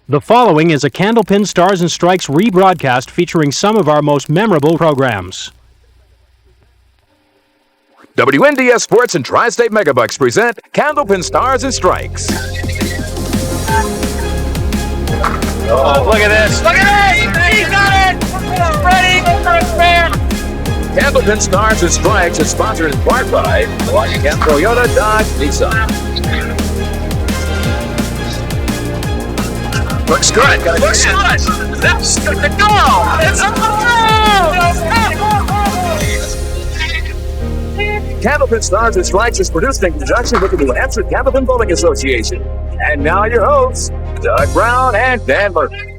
The following is a Candlepin Stars and Strikes rebroadcast featuring some of our most memorable programs. WNDS Sports and Tri-State Megabucks present Candlepin Stars and Strikes. Oh, look at this. Look at this! He got it! Ready for a spin! Candlepin Stars and Strikes is sponsored in part by Washington Toyota Dodge Nissan. Looks good. Looks good! That's good to go! It's a goal! Candlepin Stars and Strikes is produced in conjunction with the New Hampshire Candlepin Bowling Association. And now your hosts, Doug Brown and Dan Murphy.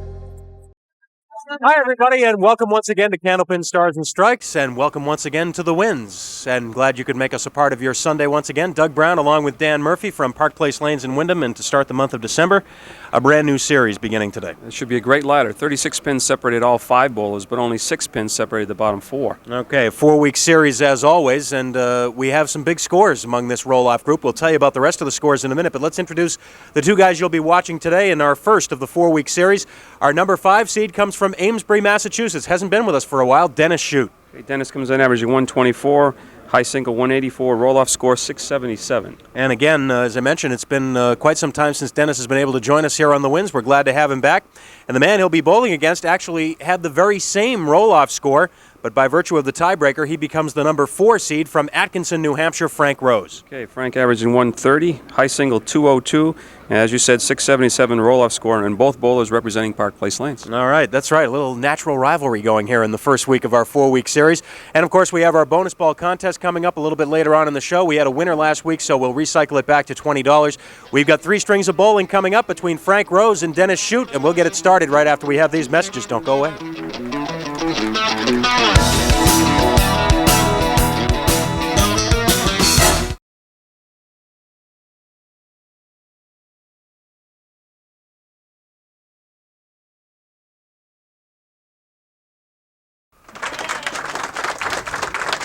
Hi, everybody, and welcome once again to Candlepin Stars and Strikes, and welcome once again to the Winds. And glad you could make us a part of your Sunday once again. Doug Brown, along with Dan Murphy from Park Place Lanes in Windham, and to start the month of December, a brand new series beginning today. It should be a great ladder. 36 pins separated all 5 bowlers, but only 6 pins separated the bottom 4. Okay, a 4-week series as always, and we have some big scores among this roll-off group. We'll tell you about the rest of the scores in a minute, but let's introduce the two guys you'll be watching today in our first of the 4-week series. Our number 5 seed comes from Amesbury, Massachusetts. Hasn't been with us for a while. Dennis Shute. Okay, Dennis comes in averaging 124, high single 184, roll-off score 677. And again, as I mentioned, it's been quite some time since Dennis has been able to join us here on the Winds. We're glad to have him back. And the man he'll be bowling against actually had the very same roll-off score, but by virtue of the tiebreaker, he becomes the number 4 seed from Atkinson, New Hampshire, Frank Rose. Okay, Frank averaging 130, high single 202, and as you said, 677 roll-off score, and both bowlers representing Park Place Lanes. All right, that's right. A little natural rivalry going here in the first week of our 4-week series. And, of course, we have our bonus ball contest coming up a little bit later on in the show. We had a winner last week, so we'll recycle it back to $20. We've got 3 strings of bowling coming up between Frank Rose and Dennis Shute, and we'll get it started right after we have these messages. Don't go away.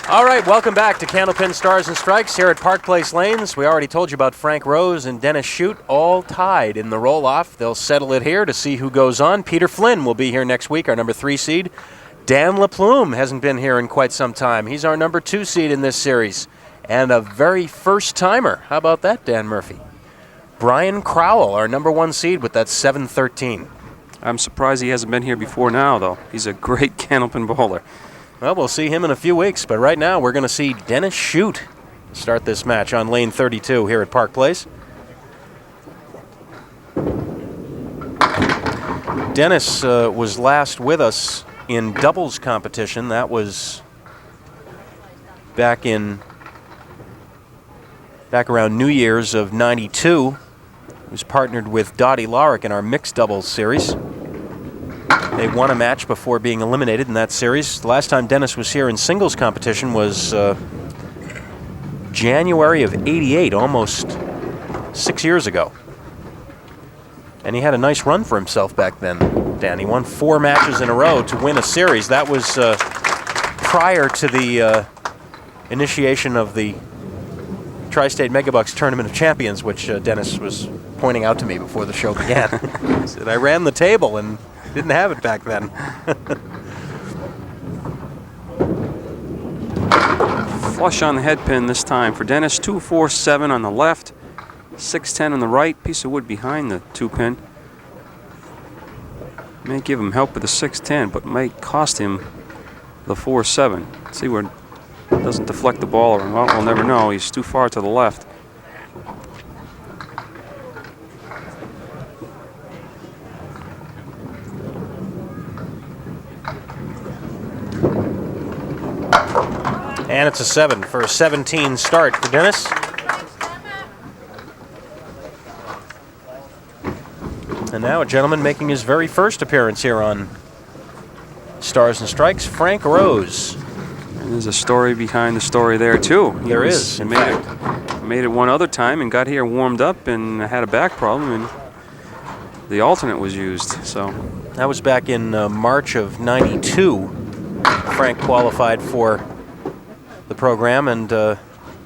All right, welcome back to Candlepin Stars and Strikes here at Park Place Lanes. We already told you about Frank Rose and Dennis Shute, all tied in the roll-off. They'll settle it here to see who goes on. Peter Flynn will be here next week, our number 3 seed. Dan LaPlume hasn't been here in quite some time. He's our number 2 seed in this series. And a very first-timer. How about that, Dan Murphy? Brian Crowell, our number 1 seed with that 713. I'm surprised he hasn't been here before now, though. He's a great Candlepin bowler. Well, we'll see him in a few weeks, but right now we're going to see Dennis Shute start this match on lane 32 here at Park Place. Dennis was last with us in doubles competition. That was back around New Year's of '92. He was partnered with Dottie Larick in our mixed doubles series. They won a match before being eliminated in that series. The last time Dennis was here in singles competition was January of '88, almost 6 years ago. And he had a nice run for himself back then, Dan. He won 4 matches in a row to win a series. That was prior to the initiation of the Tri-State Megabucks Tournament of Champions, which Dennis was pointing out to me before the show began. He said, I ran the table and didn't have it back then. Flush on the head pin this time for Dennis. 247 on the left, 610 on the right. Piece of wood behind the 2-pin. May give him help with the 610, but might cost him the 4-7. See where it doesn't deflect the ball, or well, we'll never know. He's too far to the left. And it's a 7 for a 17 start for Dennis. And now a gentleman making his very first appearance here on Stars and Strikes, Frank Rose. And there's a story behind the story there, too. There is, in fact. Made it one other time and got here warmed up and had a back problem, and the alternate was used. So that was back in March of '92. Frank qualified for the program, and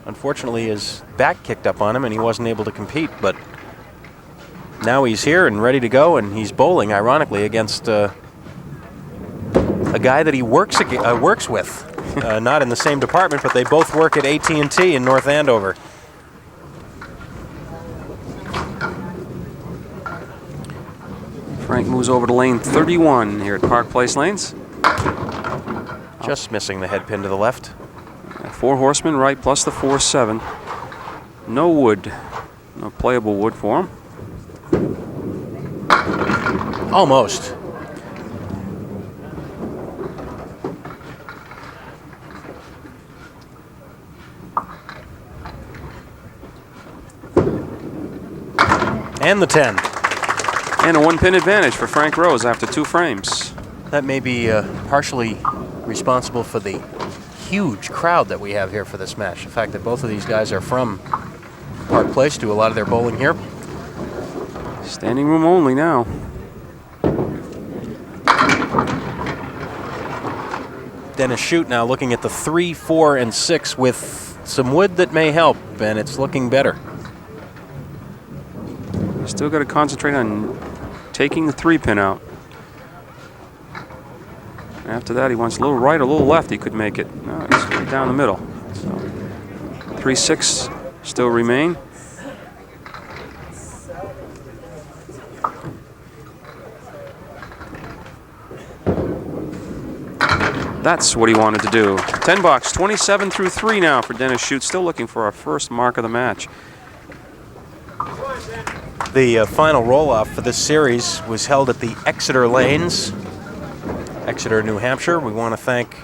unfortunately his back kicked up on him and he wasn't able to compete, but now he's here and ready to go, and he's bowling, ironically, against a guy that he works with. Not in the same department, but they both work at AT&T in North Andover. Frank moves over to lane 31 here at Park Place Lanes. Just missing the head pin to the left. 4 horsemen right plus the 4-7. No wood. No playable wood for him. Almost. And the 10. And a 1-pin advantage for Frank Rose after 2 frames. That may be partially responsible for the huge crowd that we have here for this match. The fact that both of these guys are from Park Place, do a lot of their bowling here. Standing room only now. Dennis Shute now looking at the 3, 4, and 6 with some wood that may help, and it's looking better. Still got to concentrate on taking the 3-pin out. After that, he wants a little right, a little left. He could make it. No, he's right down the middle. So 3, 6 still remain. That's what he wanted to do. 10 bucks, 27 through 3 now for Dennis Shute. Still looking for our first mark of the match. The final roll-off for this series was held at the Exeter Lanes, Exeter, New Hampshire. We want to thank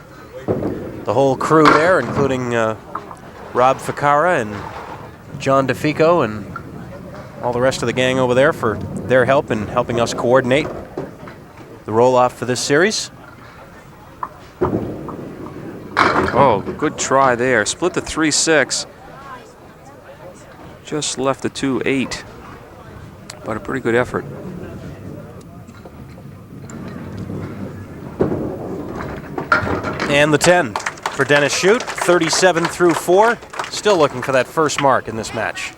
the whole crew there, including Rob Ficara and John DeFico and all the rest of the gang over there for their help in helping us coordinate the roll-off for this series. Oh, good try there. Split the 3-6. Just left the 2-8. But a pretty good effort. And the 10 for Dennis Shute, 37 through 4. Still looking for that first mark in this match.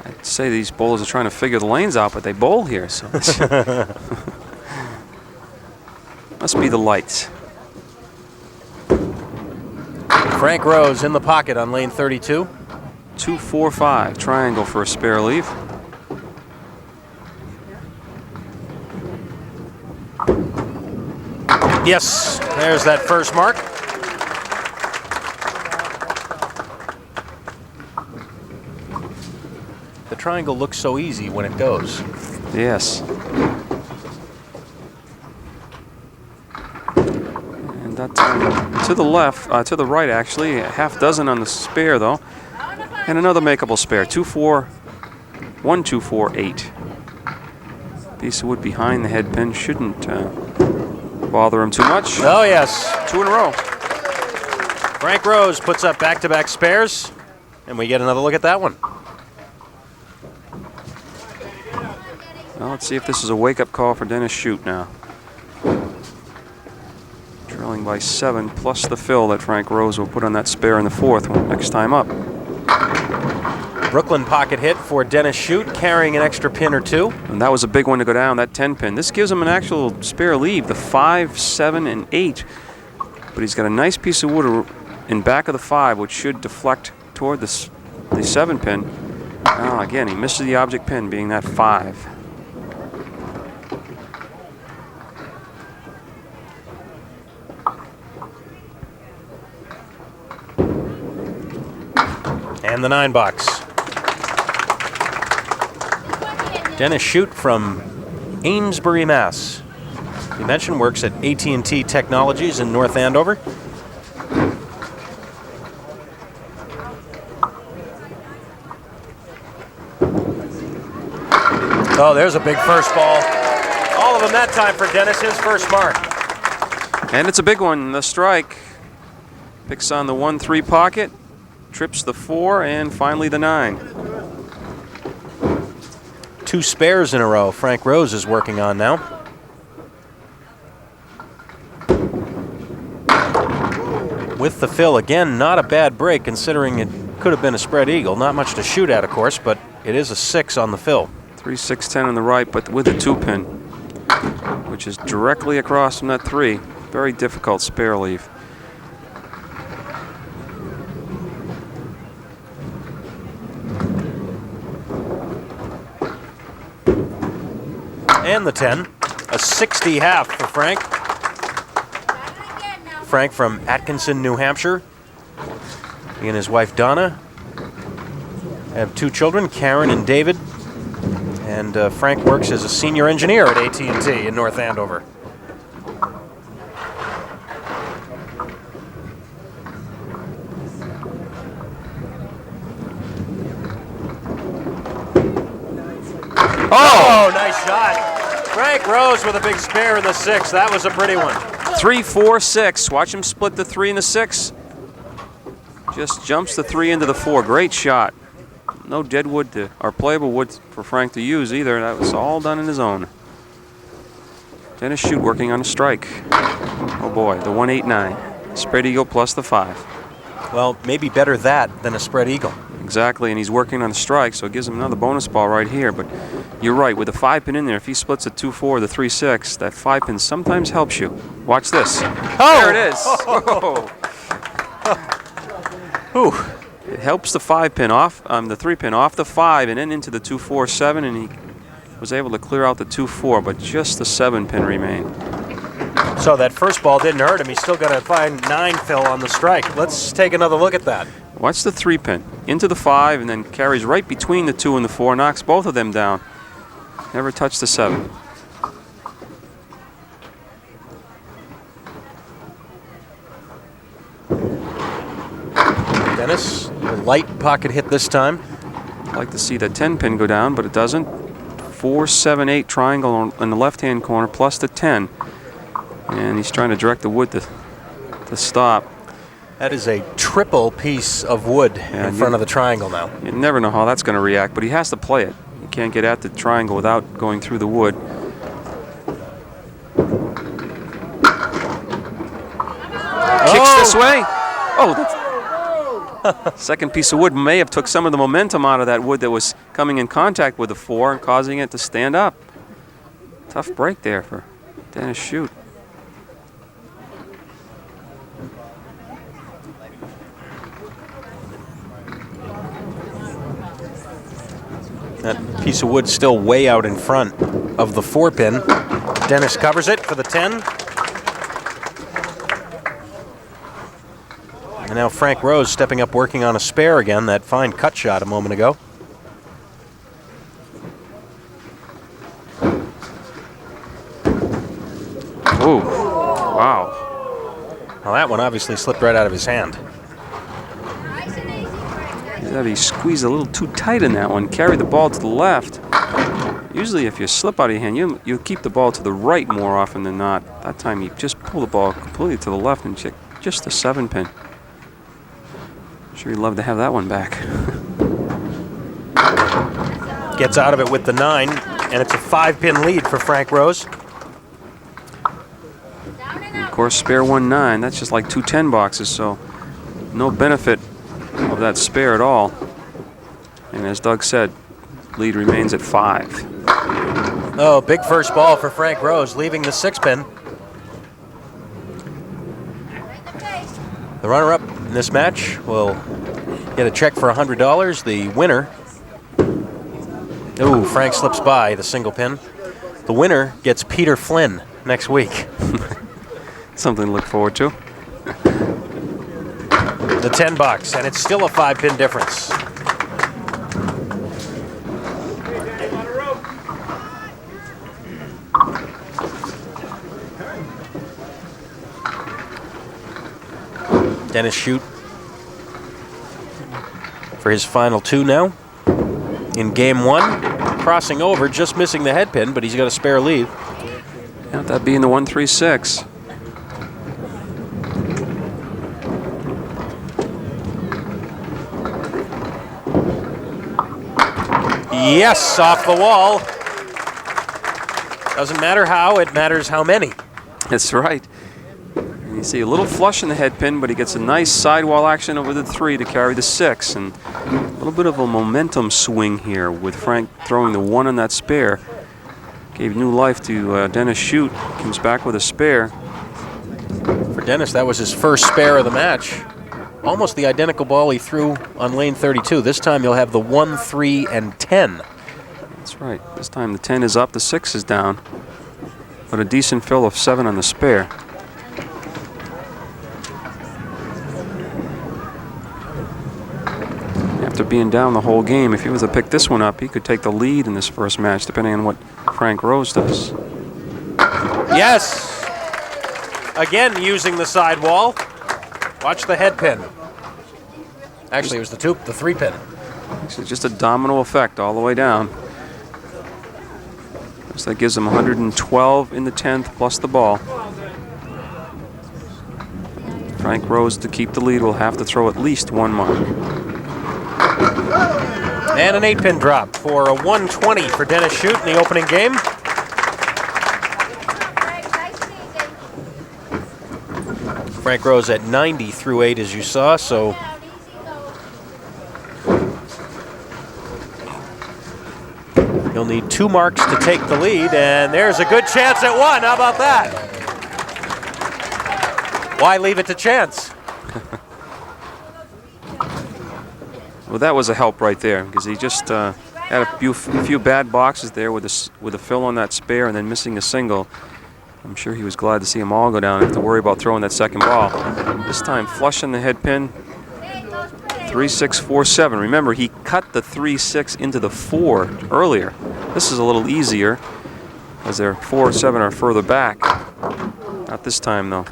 I'd say these bowlers are trying to figure the lanes out, but they bowl here, so must be the lights. Frank Rose in the pocket on lane 32. 2-4-5 triangle for a spare leave. Yes, there's that first mark. The triangle looks so easy when it goes. Yes. And that to the left, to the right actually, a half dozen on the spare though. And another makeable spare, 2-4, 1-2-4-8. Piece of wood behind the head pin shouldn't bother him too much. Oh yes. 2 in a row. Frank Rose puts up back-to-back spares, and we get another look at that one. Well, let's see if this is a wake-up call for Dennis Shute now. Trailing by 7 plus the fill that Frank Rose will put on that spare in the 4th one next time up. Brooklyn pocket hit for Dennis Shute, carrying an extra pin or 2. And that was a big one to go down, that 10 pin. This gives him an actual spare leave, the 5, 7, and 8. But he's got a nice piece of wood in back of the 5, which should deflect toward the 7 pin. Oh, again, he misses the object pin, being that 5. And the 9 box. Dennis Shute from Amesbury, Mass. You mentioned works at AT&T Technologies in North Andover. Oh, there's a big first ball. All of them that time for Dennis, his first mark. And it's a big one, the strike. Picks on the 1-3 pocket, trips the 4, and finally the 9. 2 spares in a row Frank Rose is working on now. With the fill, again, not a bad break considering it could have been a spread eagle. Not much to shoot at, of course, but it is a 6 on the fill. 3, 6, 10 on the right, but with the 2-pin, which is directly across from that 3. Very difficult spare leave. And the 10. A 60 half for Frank. Frank from Atkinson, New Hampshire. He and his wife Donna have 2 children, Karen and David. And Frank works as a senior engineer at AT&T in North Andover. Oh, nice shot. Frank Rose with a big spare in the 6. That was a pretty one. 3, 4, 6. Watch him split the 3 and the 6. Just jumps the 3 into the 4. Great shot. No dead wood or playable wood for Frank to use either. That was all done in his own. Dennis Shute working on a strike. Oh boy, the 1-8-9. Spread eagle plus the 5. Well, maybe better that than a spread eagle. Exactly, and he's working on a strike, so it gives him another bonus ball right here. But you're right, with the 5-pin in there, if he splits a 2-4, the 3-6, that 5-pin sometimes helps you. Watch this. Oh! There it is. Ooh. It helps the 5-pin off, the 3-pin off the 5 and then into the 2-4-7, and he was able to clear out the 2-4, but just the 7-pin remained. So that first ball didn't hurt him. He's still got to find 9 fill on the strike. Let's take another look at that. Watch the 3-pin into the 5 and then carries right between the 2 and the 4, knocks both of them down. Never touched the 7. Dennis, a light pocket hit this time. I'd like to see that 10-pin go down, but it doesn't. 4, 7, 8 triangle in the left-hand corner plus the 10. And he's trying to direct the wood to stop. That is a triple piece of wood in front of the triangle now. You never know how that's going to react, but he has to play it. You can't get at the triangle without going through the wood. Kicks this way. Oh, that's second piece of wood may have took some of the momentum out of that wood that was coming in contact with the 4 and causing it to stand up. Tough break there for Dennis Shute. That piece of wood still way out in front of the 4-pin. Dennis covers it for the 10. And now Frank Rose stepping up, working on a spare again. That fine cut shot a moment ago. Ooh, wow. Well, that one obviously slipped right out of his hand. He squeezed a little too tight in that one. Carried the ball to the left. Usually if you slip out of your hand, you keep the ball to the right more often than not. That time you just pull the ball completely to the left and check just the 7-pin. Sure you'd love to have that one back. Gets out of it with the 9, and it's a 5-pin lead for Frank Rose. And of course, spare 1-9. That's just like 2 10 boxes, so no benefit of that spare at all. And as Doug said, lead remains at 5. Oh, big first ball for Frank Rose, leaving the 6-pin. The runner-up in this match will get a check for $100. The winner, ooh, Frank slips by the single pin. The winner gets Peter Flynn next week. Something to look forward to. The $10, and it's still a 5-pin difference. Dennis Shute for his final 2 now. In game 1, crossing over, just missing the head pin, but he's got a spare lead. Yeah, that being the 1-3-6. Yes, off the wall. Doesn't matter how, it matters how many. That's right. And you see a little flush in the head pin, but he gets a nice sidewall action over the 3 to carry the 6. And A little bit of a momentum swing here with Frank throwing the 1 on that spare. Gave new life to Dennis Shute. Comes back with a spare. For Dennis, that was his first spare of the match. Almost the identical ball he threw on lane 32. This time you'll have the 1, 3, and 10. That's right. This time the 10 is up, the 6 is down. But a decent fill of 7 on the spare. After being down the whole game, if he was to pick this one up, he could take the lead in this first match, depending on what Frank Rose does. Yes! Again, using the sidewall. Watch the head pin. Actually, it was the 3 pin. This is just a domino effect all the way down. So that gives him 112 in the 10th plus the ball. Frank Rose, to keep the lead, will have to throw at least 1 mark. And an 8-pin drop for a 120 for Dennis Shute in the opening game. Frank Rose at 90 through 8, as you saw, so he'll need 2 marks to take the lead, and there's a good chance at 1. How about that? Why leave it to chance? Well, that was a help right there, because he just had a few bad boxes there with a fill on that spare and then missing a single. I'm sure he was glad to see them all go down and have to worry about throwing that second ball. This time flushing the head pin. 3-6-4-7. Remember, he cut the 3-6 into the 4 earlier. This is a little easier, as their 4-7 are further back. Not this time, though.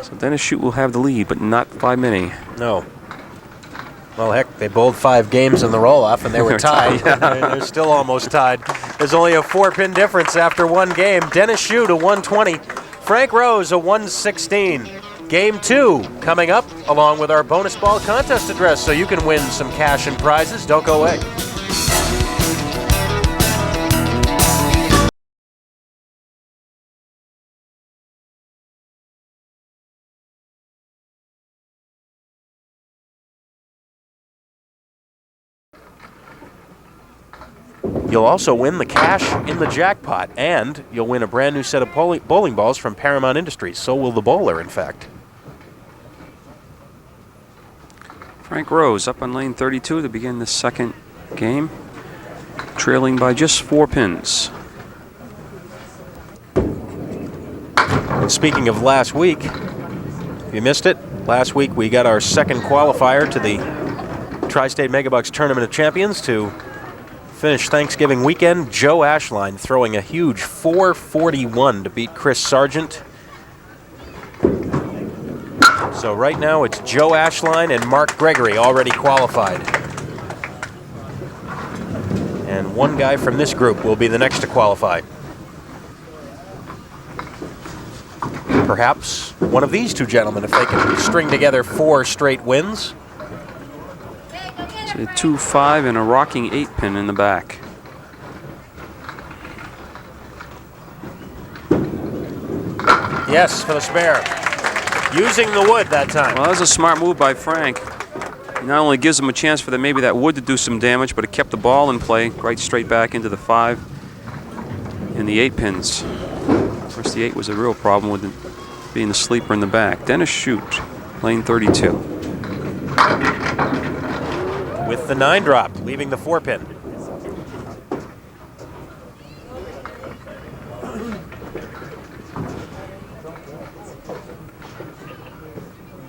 So Dennis Shute will have the lead, but not by many. No. Well, heck, they bowled 5 games in the roll-off, and they were tied. They're still almost tied. There's only a 4-pin difference after 1 game. Dennis Shute, a 120. Frank Rose, a 116. Game 2 coming up, along with our bonus ball contest address, so you can win some cash and prizes. Don't go away. You'll also win the cash in the jackpot, and you'll win a brand new set of bowling balls from Paramount Industries. So will the bowler, in fact. Frank Rose up on lane 32 to begin the second game, trailing by just 4 pins. And speaking of last week, if you missed it, last week we got our second qualifier to the Tri-State Megabucks Tournament of Champions to finish Thanksgiving weekend. Joe Ashline throwing a huge 441 to beat Chris Sargent. So right now it's Joe Ashline and Mark Gregory already qualified. And 1 guy from this group will be the next to qualify. Perhaps one of these 2 gentlemen, if they can string together 4 straight wins. A 2-5 and a rocking 8-pin in the back. Yes, for the spare. Using the wood that time. Well, that was a smart move by Frank. He not only gives him a chance for maybe that wood to do some damage, but it kept the ball in play right straight back into the 5 and the 8 pins. Of course, the 8 was a real problem with it being the sleeper in the back. Dennis Shute, lane 32. With the 9 drop, leaving the 4-pin.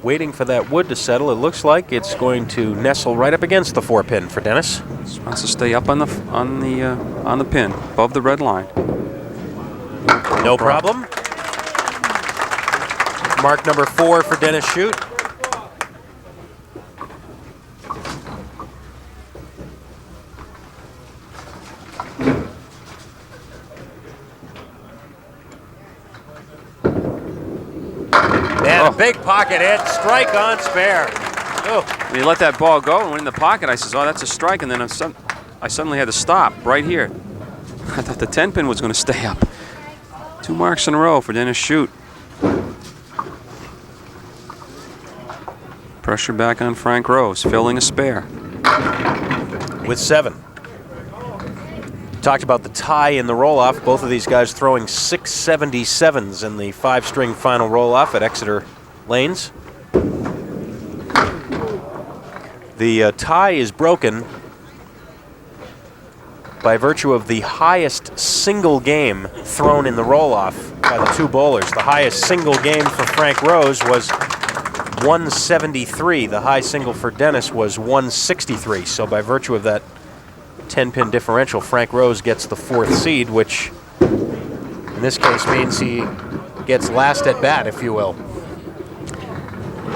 Waiting for that wood to settle. It looks like it's going to nestle right up against the 4-pin for Dennis. Just wants to stay up on the pin, above the red line. No problem. Mark number 4 for Dennis Shute. And a big pocket hit, strike on spare. Oh. When he let that ball go and went in the pocket, I says, oh, that's a strike, and then I suddenly had to stop right here. I thought the 10-pin was going to stay up. 2 marks in a row for Dennis Shute. Pressure back on Frank Rose, filling a spare. With 7. Talked about the tie in the roll-off. Both of these guys throwing 677s in the 5-string final roll-off at Exeter Lanes. The tie is broken by virtue of the highest single game thrown in the roll-off by the 2 bowlers. The highest single game for Frank Rose was 173. The high single for Dennis was 163. So by virtue of that 10-pin differential, Frank Rose gets the 4th seed, which in this case means he gets last at bat, if you will.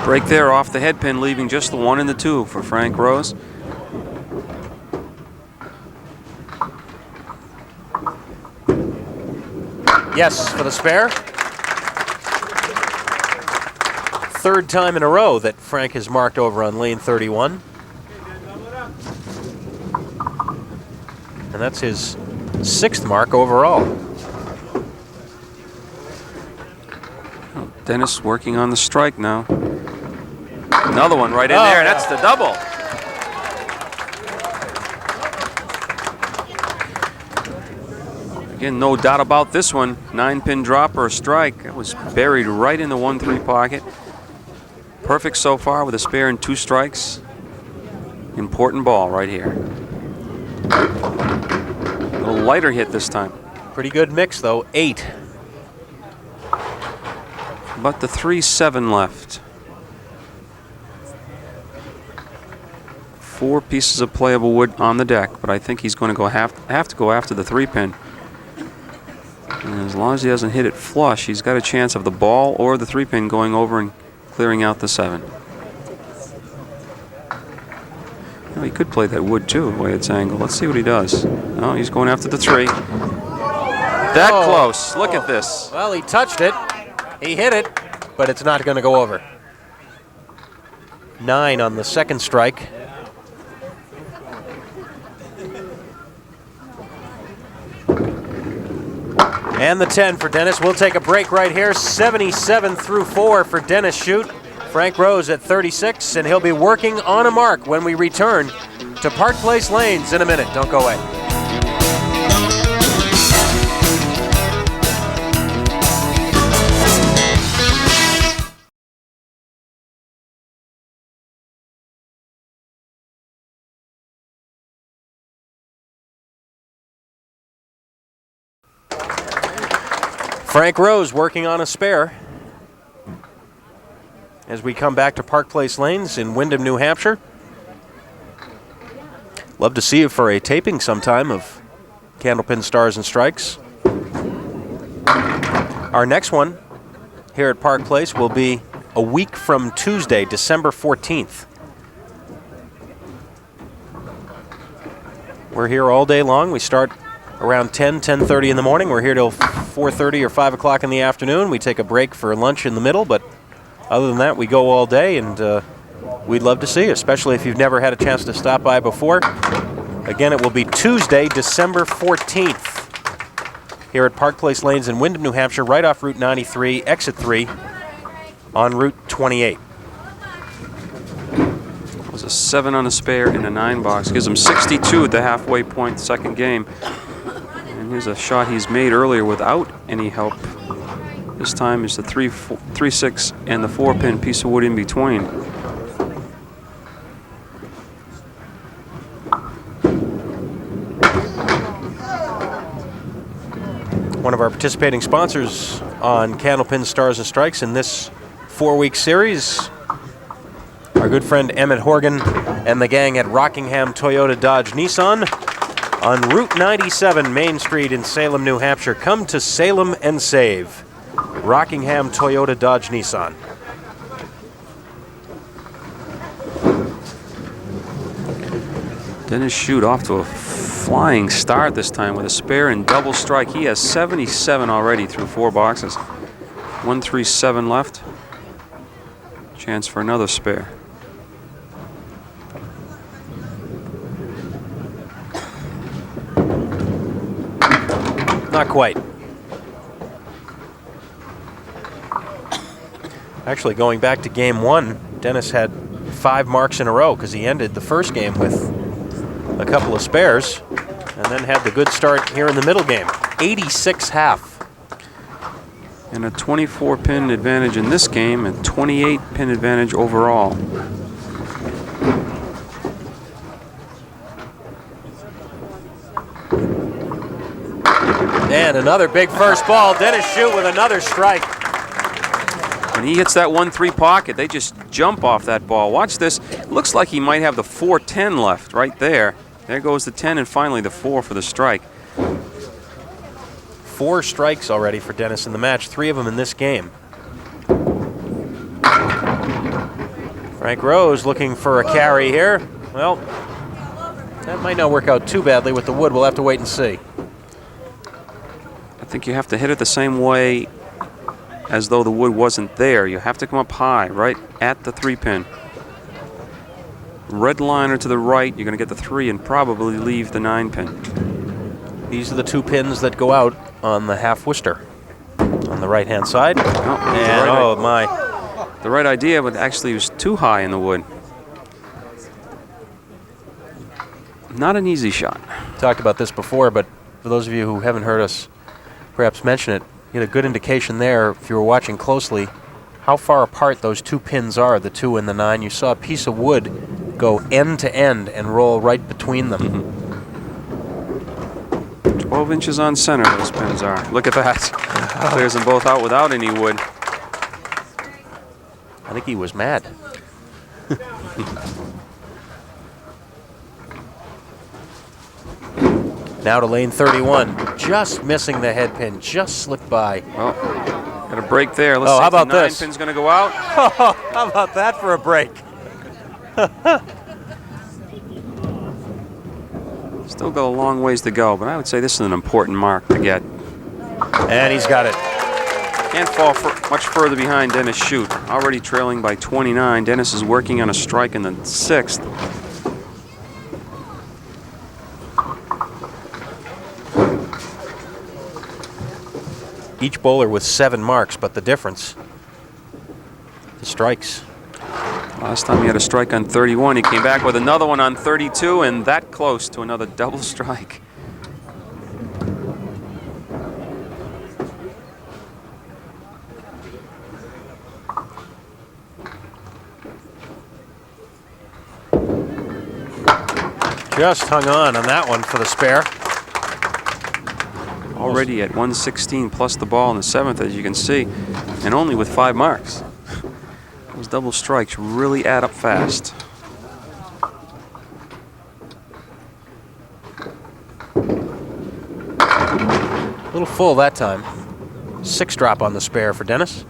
Break there off the head pin, leaving just the 1 and the 2 for Frank Rose. Yes, for the spare. 3rd time in a row that Frank has marked over on lane 31. And that's his 6th mark overall. Dennis working on the strike now. Another one right in there, and that's the double. Again, no doubt about this one. 9-pin drop or a strike. It was buried right in the 1-3 pocket. Perfect so far with a spare and 2 strikes. Important ball right here. A little lighter hit this time. Pretty good mix, though. 8. But the 3-7 left. 4 pieces of playable wood on the deck, but I think he's going to have to go after the 3-pin. And as long as he doesn't hit it flush, he's got a chance of the ball or the 3-pin going over and clearing out the 7. Well, he could play that wood too, the way it's angled. Let's see what he does. Oh, he's going after the 3. That close. Look at this. Well, he touched it. He hit it, but it's not going to go over. 9 on the 2nd strike. And the 10 for Dennis. We'll take a break right here. 77 through 4 for Dennis Shute. Frank Rose at 36, and he'll be working on a mark when we return to Park Place Lanes in a minute. Don't go away. Frank Rose working on a spare as we come back to Park Place Lanes in Windham, New Hampshire. Love to see you for a taping sometime of Candlepin Stars and Strikes. Our next one here at Park Place will be a week from Tuesday, December 14th. We're here all day long. We start around 10:30 in the morning. We're here till 4:30 or 5 o'clock in the afternoon. We take a break for lunch in the middle, but other than that, we go all day, and we'd love to see you, especially if you've never had a chance to stop by before. Again, it will be Tuesday, December 14th, here at Park Place Lanes in Windham, New Hampshire, right off Route 93, exit 3, on Route 28. It was a 7 on a spare in a 9 box. Gives him 62 at the halfway point, 2nd game. And here's a shot he's made earlier without any help. This time is the 3-6 and the 4-pin piece of wood in between. One of our participating sponsors on Candlepin Stars and Strikes in this 4-week series, our good friend Emmett Horgan and the gang at Rockingham Toyota Dodge Nissan on Route 97 Main Street in Salem, New Hampshire. Come to Salem and save. Rockingham Toyota Dodge Nissan. Dennis Shute off to a flying start this time with a spare and double strike. He has 77 already through 4 boxes. 137 left. Chance for another spare. Not quite. Actually, going back to game 1, Dennis had 5 marks in a row because he ended the first game with a couple of spares and then had the good start here in the middle game. 86 half. And a 24-pin advantage in this game and 28-pin advantage overall. And another big first ball. Dennis Shute with another strike. When he hits that 1-3 pocket, they just jump off that ball. Watch this. Looks like he might have the 4-10 left right there. There goes the 10 and finally the 4 for the strike. 4 strikes already for Dennis in the match, 3 of them in this game. Frank Rose looking for a carry here. Well, that might not work out too badly with the wood. We'll have to wait and see. I think you have to hit it the same way as though the wood wasn't there. You have to come up high, right at the 3-pin. Red liner to the right, you're going to get the 3 and probably leave the 9-pin. These are the 2 pins that go out on the half Worcester on the right-hand side. Oh, my. The right idea, but actually it was too high in the wood. Not an easy shot. Talked about this before, but for those of you who haven't heard us perhaps mention it, you get a good indication there, if you were watching closely, how far apart those 2 pins are, the 2 and the 9. You saw a piece of wood go end to end and roll right between them. 12 inches on center those pins are. Look at that. Clears them both out without any wood. I think he was mad. Now to lane 31. Just missing the head pin. Just slipped by. Well, got a break there. Let's see how if about the 9 this? pin's going to go out. How about that for a break? Still got a long ways to go, but I would say this is an important mark to get. And he's got it. Can't fall much further behind Dennis Shute. Already trailing by 29. Dennis is working on a strike in the 6th. Each bowler with 7 marks, but the difference, the strikes. Last time he had a strike on 31, he came back with another one on 32, and that close to another double strike. Just hung on that one for the spare. Already at 116 plus the ball in the 7th, as you can see, and only with 5 marks. Those double strikes really add up fast. A little full that time. 6 drop on the spare for Dennis.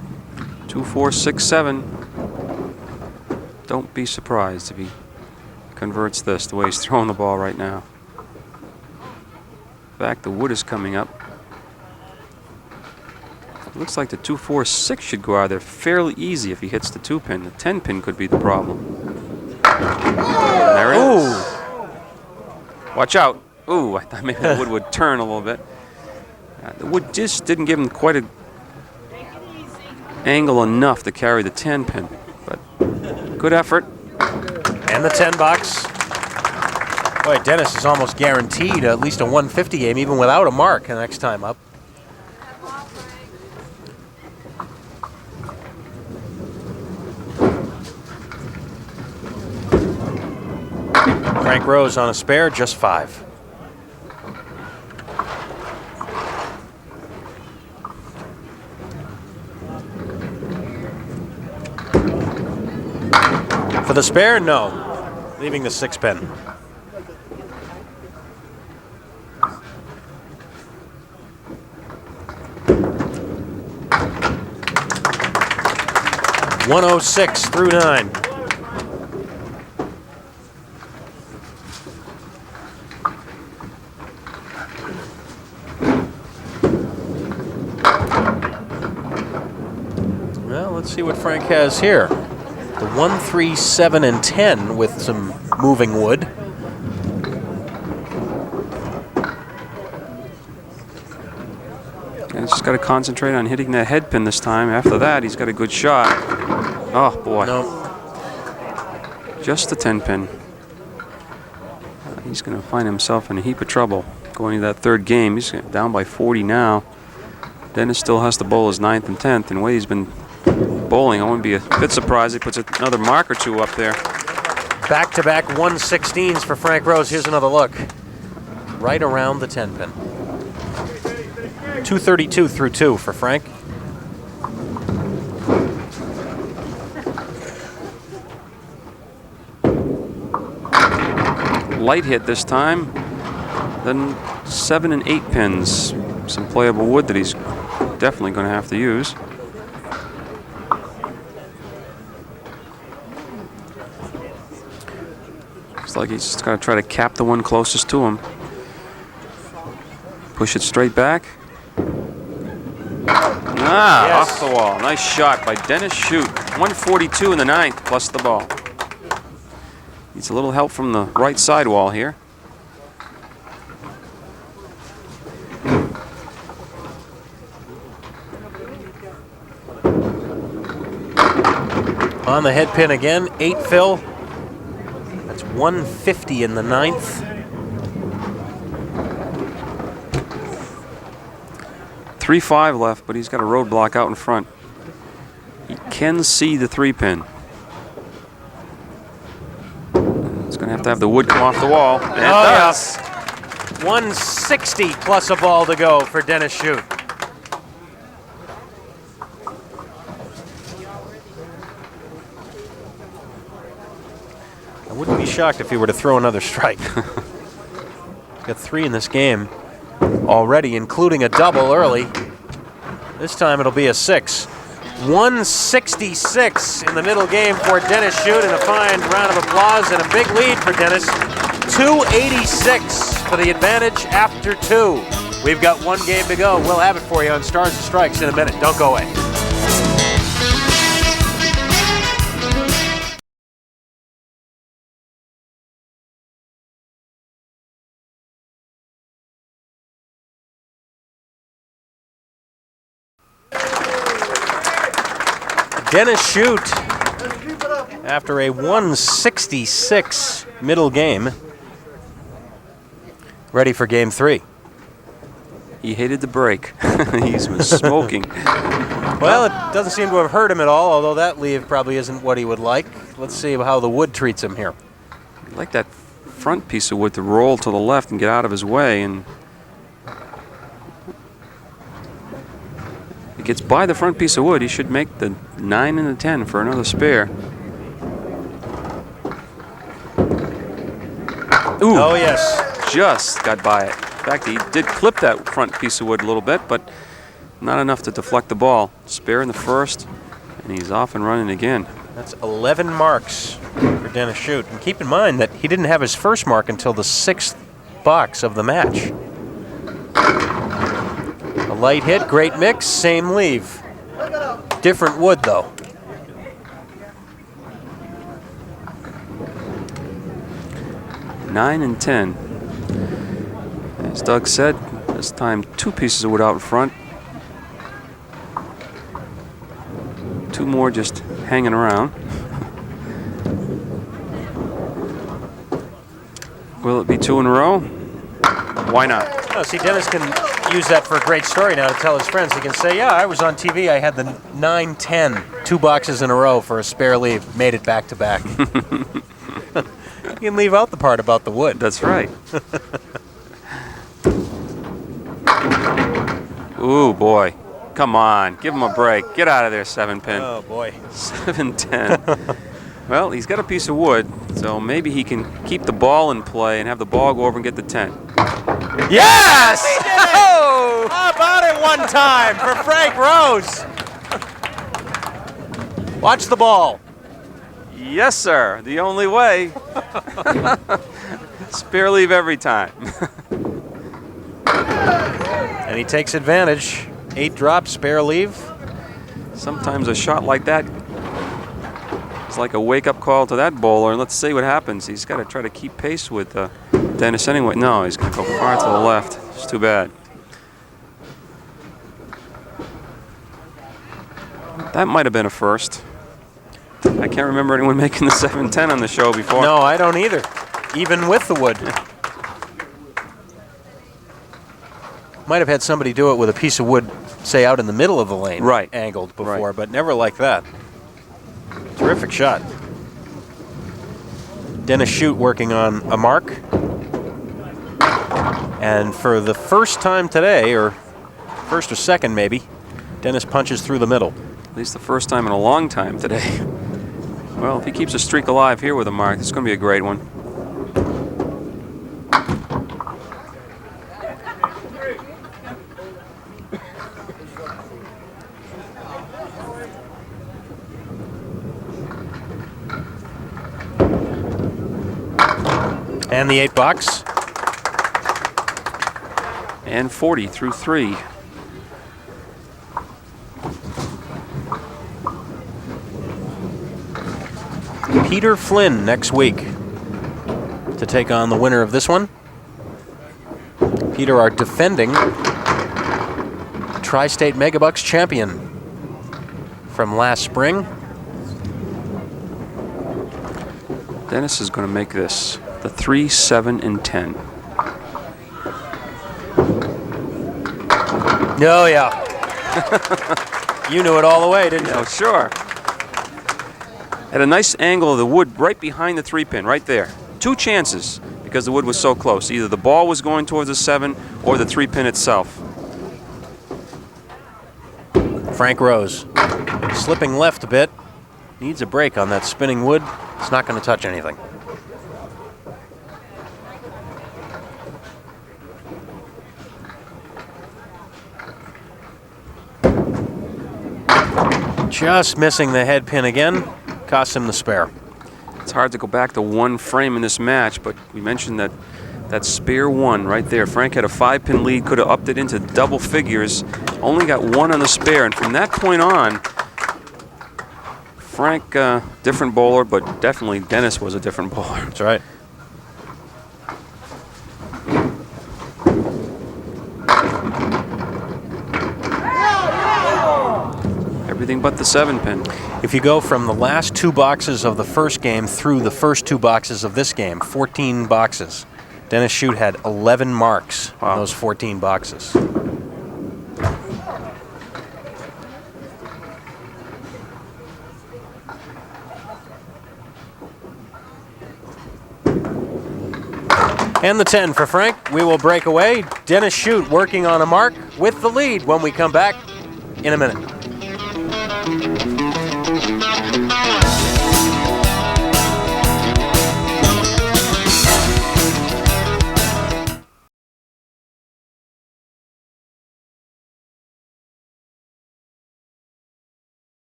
2, 4, 6, 7. Don't be surprised if he converts this the way he's throwing the ball right now. In fact, the wood is coming up. It looks like the 2, 4, 6 should go out there fairly easy if he hits the 2-pin. The 10-pin could be the problem. There it is. Watch out. Ooh, I thought maybe the wood would turn a little bit. The wood just didn't give him quite an angle enough to carry the 10-pin. But good effort. And the 10 bucks. Boy, Dennis is almost guaranteed at least a 150 game, even without a mark the next time up. Frank Rose on a spare, just 5. For the spare, no. Leaving the 6-pin. .106 through 9. Well, let's see what Frank has here. The 1, 3, 7, and 10 with some moving wood. And he's just got to concentrate on hitting that head pin this time. After that, he's got a good shot. Oh, boy. No. Just the 10 pin. He's going to find himself in a heap of trouble going into that third game. He's down by 40 now. Dennis still has to bowl his 9th and 10th, and the way he's been bowling, I wouldn't be a bit surprised he puts another mark or two up there. Back-to-back 116s for Frank Rose. Here's another look. Right around the 10 pin. 232 through 2 for Frank. Light hit this time. Then 7 and 8 pins. Some playable wood that he's definitely going to have to use. Looks like he's just got to try to cap the one closest to him. Push it straight back. Yes. Off the wall. Nice shot by Dennis Shute. 142 in the 9th, plus the ball. Needs a little help from the right side wall here. On the head pin again, 8 fill. That's 150 in the 9th. 3-5 left, but he's got a roadblock out in front. He can see the 3 pin. He's going to have the wood come off the wall. And it does. Yes. 160 plus a ball to go for Dennis Shute. I wouldn't be shocked if he were to throw another strike. He's got 3 in this game already, including a double early. This time it'll be a 6. 166 in the middle game for Dennis Shute, and a fine round of applause and a big lead for Dennis. 286 for the advantage after 2. We've got 1 game to go. We'll have it for you on Stars and Strikes in a minute. Don't go away. Dennis Shute, after a 166 middle game, ready for game 3. He hated the break. He's been smoking. Well, it doesn't seem to have hurt him at all, although that leave probably isn't what he would like. Let's see how the wood treats him here. I'd like that front piece of wood to roll to the left and get out of his way, and if he gets by the front piece of wood, he should make the 9 and the 10 for another spare. Ooh, Oh, yes. just got by it. In fact, he did clip that front piece of wood a little bit, but not enough to deflect the ball. Spare in the first, and he's off and running again. That's 11 marks for Dennis Shute. And keep in mind that he didn't have his first mark until the 6th box of the match. A light hit, great mix, same leave. Different wood, though. Nine and 10. As Doug said, this time 2 pieces of wood out in front. 2 more just hanging around. Will it be 2 in a row? Why not? Oh, see, Dennis can use that for a great story now to tell his friends. He can say, yeah, I was on TV. I had the 9-10, 2 boxes in a row for a spare leave. Made it back to back. You can leave out the part about the wood. That's right. Ooh, boy. Come on. Give him a break. Get out of there, 7-pin. Oh, boy. 7-10. Well, he's got a piece of wood, so maybe he can keep the ball in play and have the ball go over and get the 10. Yes! Oh! How about it one time for Frank Rose? Watch the ball. Yes, sir. The only way. Spare leave every time. And he takes advantage. 8 drops, spare leave. Sometimes a shot like that is like a wake-up call to that bowler, and let's see what happens. He's got to try to keep pace with Dennis anyway. No, he's going to go far to the left. It's too bad. That might have been a first. I can't remember anyone making the 7-10 on the show before. No, I don't either. Even with the wood. Might have had somebody do it with a piece of wood, say, out in the middle of the lane. Right. Angled before, Right. but never like that. Terrific shot. Dennis Shute working on a mark. And for the first time today, or first or second maybe, Dennis punches through the middle. At least the first time in a long time today. Well, if he keeps a streak alive here with a mark, it's going to be a great one. And the 8 box. And 40 through 3. Peter Flynn next week to take on the winner of this one. Peter, our defending Tri-State Megabucks champion from last spring. Dennis is going to make this the 3, 7, and 10. Oh, yeah. You knew it all the way, didn't you? Oh, sure. Had a nice angle of the wood right behind the 3-pin, right there. 2 chances because the wood was so close. Either the ball was going towards the 7 or the 3-pin itself. Frank Rose slipping left a bit. Needs a break on that spinning wood. It's not going to touch anything. Just missing the head pin again. Costs him the spare. It's hard to go back to one frame in this match, but we mentioned that spare 1 right there. Frank had a 5-pin lead, could have upped it into double figures. Only got 1 on the spare, and from that point on, Frank, different bowler, but definitely Dennis was a different bowler. That's right. Everything but the 7-pin. If you go from the last 2 boxes of the first game through the first 2 boxes of this game, 14 boxes, Dennis Shute had 11 marks on those 14 boxes. And the 10 for Frank. We will break away. Dennis Shute working on a mark with the lead when we come back in a minute.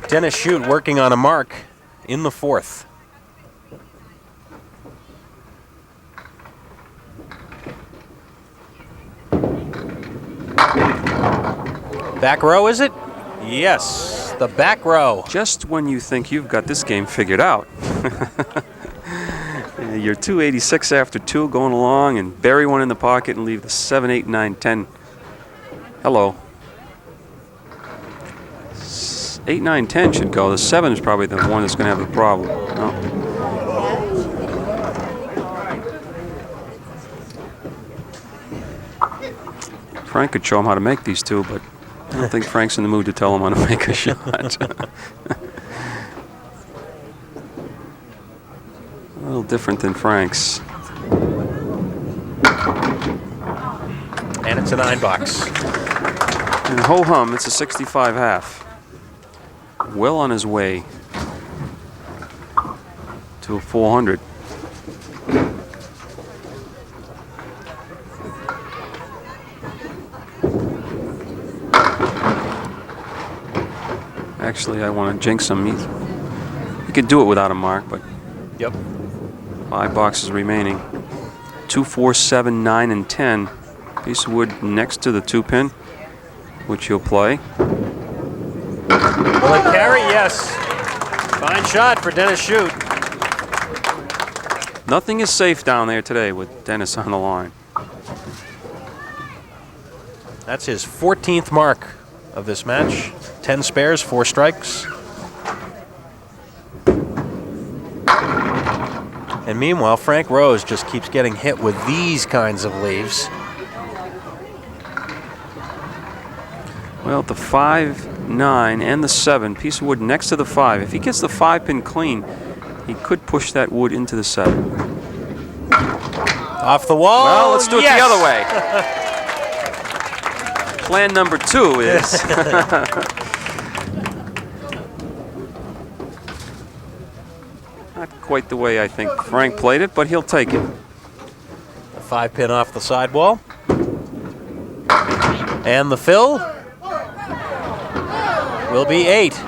Dennis Shute working on a mark in the 4th. Back row, is it? Yes, the back row. Just when you think you've got this game figured out. You're 286 after 2 going along and bury one in the pocket and leave the 7, 8, 9, 10. Hello. 8, 9, 10 should go. The 7 is probably the one that's going to have the problem. No. Frank could show him how to make these 2, but I don't think Frank's in the mood to tell him how to make a shot. A little different than Frank's. And it's a 9 box. And ho hum, it's a 65 half. Well on his way to a 400. Actually, I want to jinx him. He could do it without a mark, but Yep. 5 boxes remaining. 2, 4, 7, 9, and 10. Piece of wood next to the 2-pin, which he'll play. Will it carry? Yes. Fine shot for Dennis Shute. Nothing is safe down there today with Dennis on the line. That's his 14th mark of this match. 10 spares, 4 strikes. And meanwhile, Frank Rose just keeps getting hit with these kinds of leaves. Well, the 5, 9, and the 7, piece of wood next to the 5. If he gets the 5-pin clean, he could push that wood into the 7. Off the wall. Well, let's do it the other way. Plan number 2 is... Not quite the way I think Frank played it, but he'll take it. A 5-pin off the sidewall. And the fill will be 8.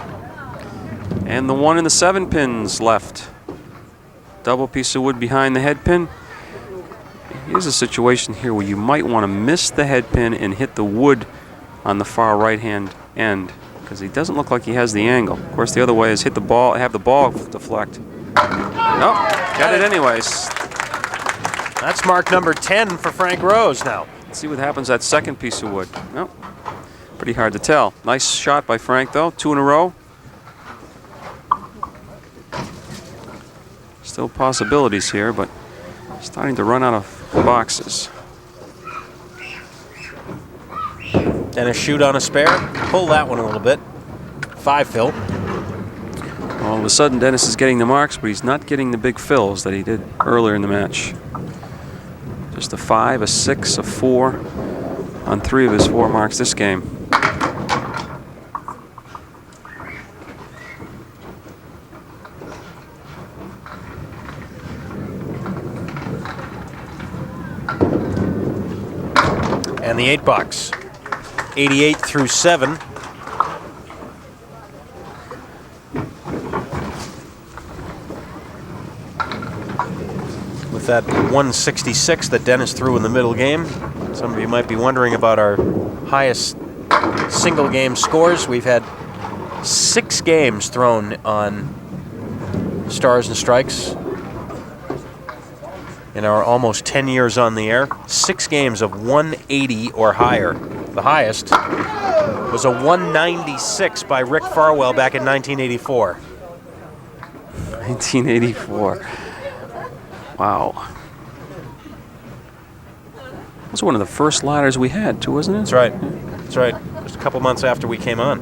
And the 1 and the 7 pins left. Double piece of wood behind the head pin. Here's a situation here where you might want to miss the head pin and hit the wood on the far right-hand end, because he doesn't look like he has the angle. Of course, the other way is hit the ball, have the ball deflect. Nope, got it anyways. That's mark number 10 for Frank Rose now. Let's see what happens to that second piece of wood. Nope, pretty hard to tell. Nice shot by Frank, though. 2 in a row. Still possibilities here, but starting to run out of boxes. Dennis Shute on a spare. Pull that one a little bit. 5 fill. All of a sudden, Dennis is getting the marks, but he's not getting the big fills that he did earlier in the match. Just a 5, a 6, a 4 on 3 of his 4 marks this game. And the 8 box. 88 through 7. With that 166 that Dennis threw in the middle game. Some of you might be wondering about our highest single game scores. We've had 6 games thrown on Stars and Strikes in our almost 10 years on the air. 6 games of 180 or higher. The highest was a 196 by Rick Farwell back in 1984. 1984. Wow. That was one of the first ladders we had, too, wasn't it? That's right. That's right. Just a couple months after we came on.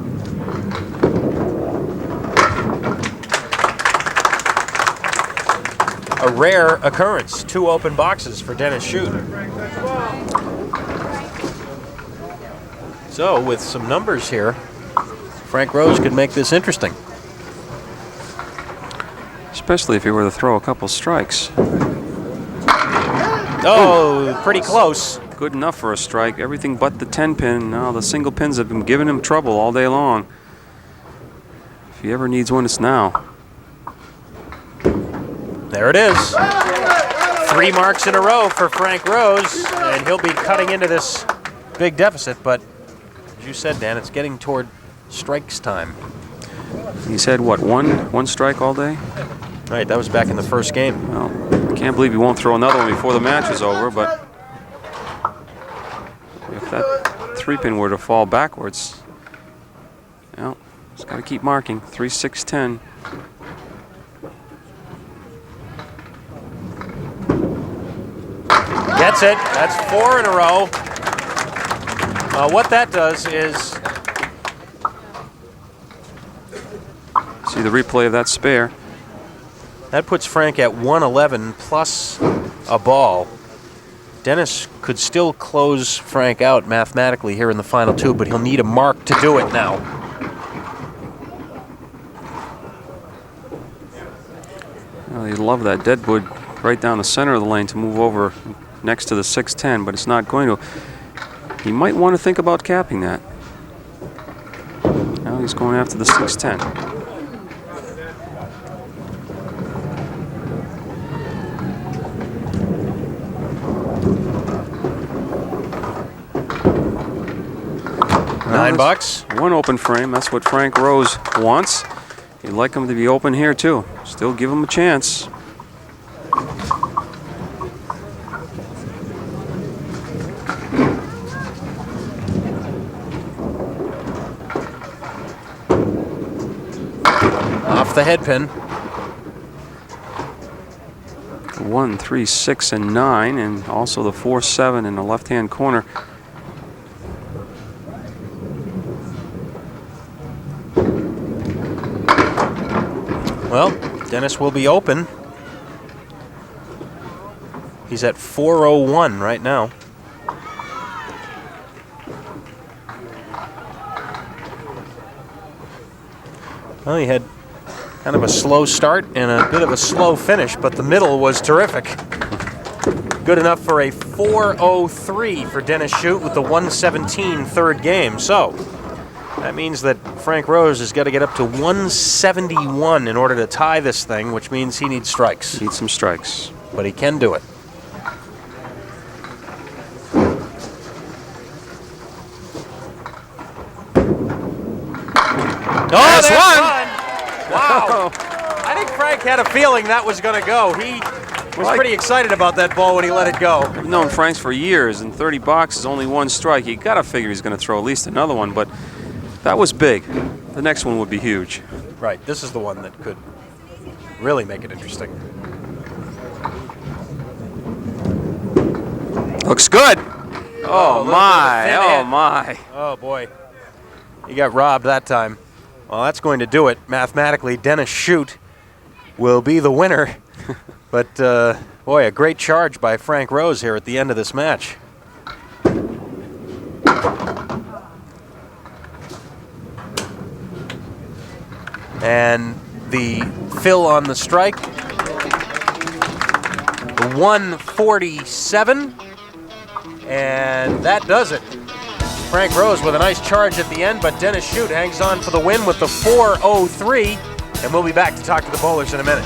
A rare occurrence. 2 open boxes for Dennis Shute. So, with some numbers here, Frank Rose could make this interesting. Especially if he were to throw a couple strikes. Oh, pretty close. Good enough for a strike. Everything but the 10 pin. Now the single pins have been giving him trouble all day long. If he ever needs one, it's now. There it is. 3 marks in a row for Frank Rose, and he'll be cutting into this big deficit, but as you said, Dan, it's getting toward strikes time. He's had, what, one strike all day? Right, that was back in the first game. Well, I can't believe he won't throw another one before the match is over, but if that 3-pin were to fall backwards, well, just got to keep marking. 3, 6, 10. Gets it. That's 4 in a row. What that does is... See the replay of that spare. That puts Frank at 111 plus a ball. Dennis could still close Frank out mathematically here in the final 2, but he'll need a mark to do it now. Well, you'd love that deadwood right down the center of the lane to move over next to the 610, but it's not going to. He might want to think about capping that. Now he's going after the 610. $9. 1 open frame. That's what Frank Rose wants. He'd like him to be open here too. Still give him a chance. the head pin. 1, 3, 6, and 9, and also the 4, 7 in the left-hand corner. Well, Dennis will be open. He's at 401 right now. Well, he had kind of a slow start and a bit of a slow finish, but the middle was terrific. Good enough for a 403 for Dennis Shute with the 117 third game. So that means that Frank Rose has got to get up to 171 in order to tie this thing, which means he needs strikes. Needs some strikes. But he can do it. Oh, that's one! Wow. I think Frank had a feeling that was going to go. He was pretty excited about that ball when he let it go. I've known Franks for years, and 30 bucks is only one strike. You got to figure he's going to throw at least another one, but that was big. The next one would be huge. Right, this is the one that could really make it interesting. Looks good. Oh, my. Oh, my. Oh, boy. He got robbed that time. Well, that's going to do it. Mathematically, Dennis Shute will be the winner. But, boy, a great charge by Frank Rose here at the end of this match. And the fill on the strike, the 147, and that does it. Frank Rose with a nice charge at the end, but Dennis Shute hangs on for the win with the 403, and we'll be back to talk to the bowlers in a minute.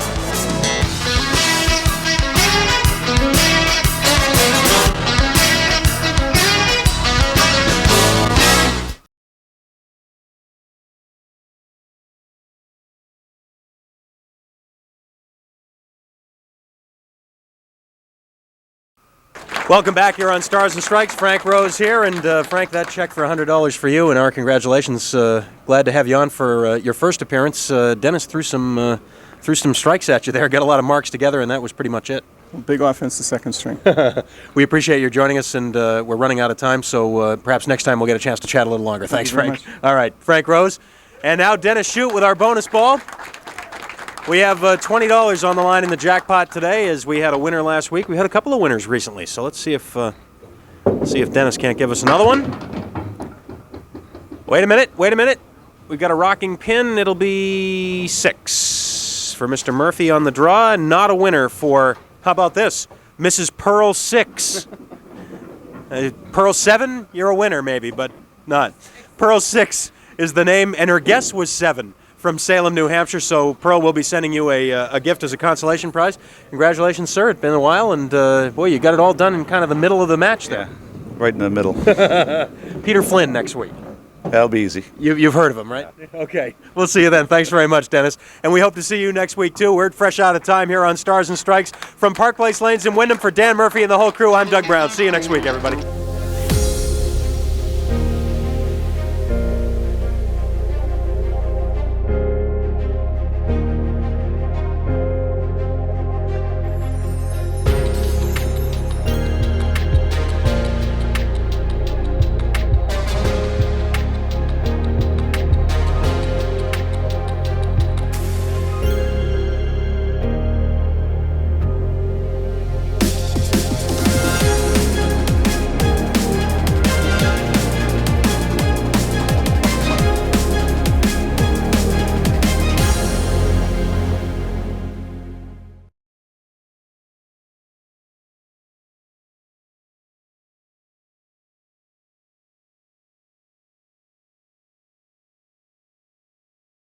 Welcome back here on Stars and Strikes. Frank Rose here, and Frank, that check for $100 for you, and our congratulations. Glad to have you on for your first appearance. Dennis threw some strikes at you there, got a lot of marks together, and that was pretty much it. Big offense to second string. We appreciate your joining us, and we're running out of time, so perhaps next time we'll get a chance to chat a little longer. Thanks, Frank. All right, Frank Rose. And now Dennis Shute with our bonus ball. We have $20 on the line in the jackpot today, as we had a winner last week. We had a couple of winners recently, so let's see if Dennis can't give us another one. Wait a minute. We've got a rocking pin. It'll be 6 for Mr. Murphy on the draw. Not a winner for, how about this, Mrs. Pearl 6. Pearl 7, you're a winner maybe, but not. Pearl 6 is the name, and her guess was 7. From Salem, New Hampshire, so Pearl will be sending you a gift as a consolation prize. Congratulations, sir. It's been a while, and boy, you got it all done in kind of the middle of the match there. Yeah, right in the middle. Peter Flynn next week. That'll be easy. You've heard of him, right? Okay. We'll see you then. Thanks very much, Dennis. And we hope to see you next week, too. We're fresh out of time here on Stars and Strikes. From Park Place Lanes in Windham, for Dan Murphy and the whole crew, I'm Doug Brown. See you next week, everybody.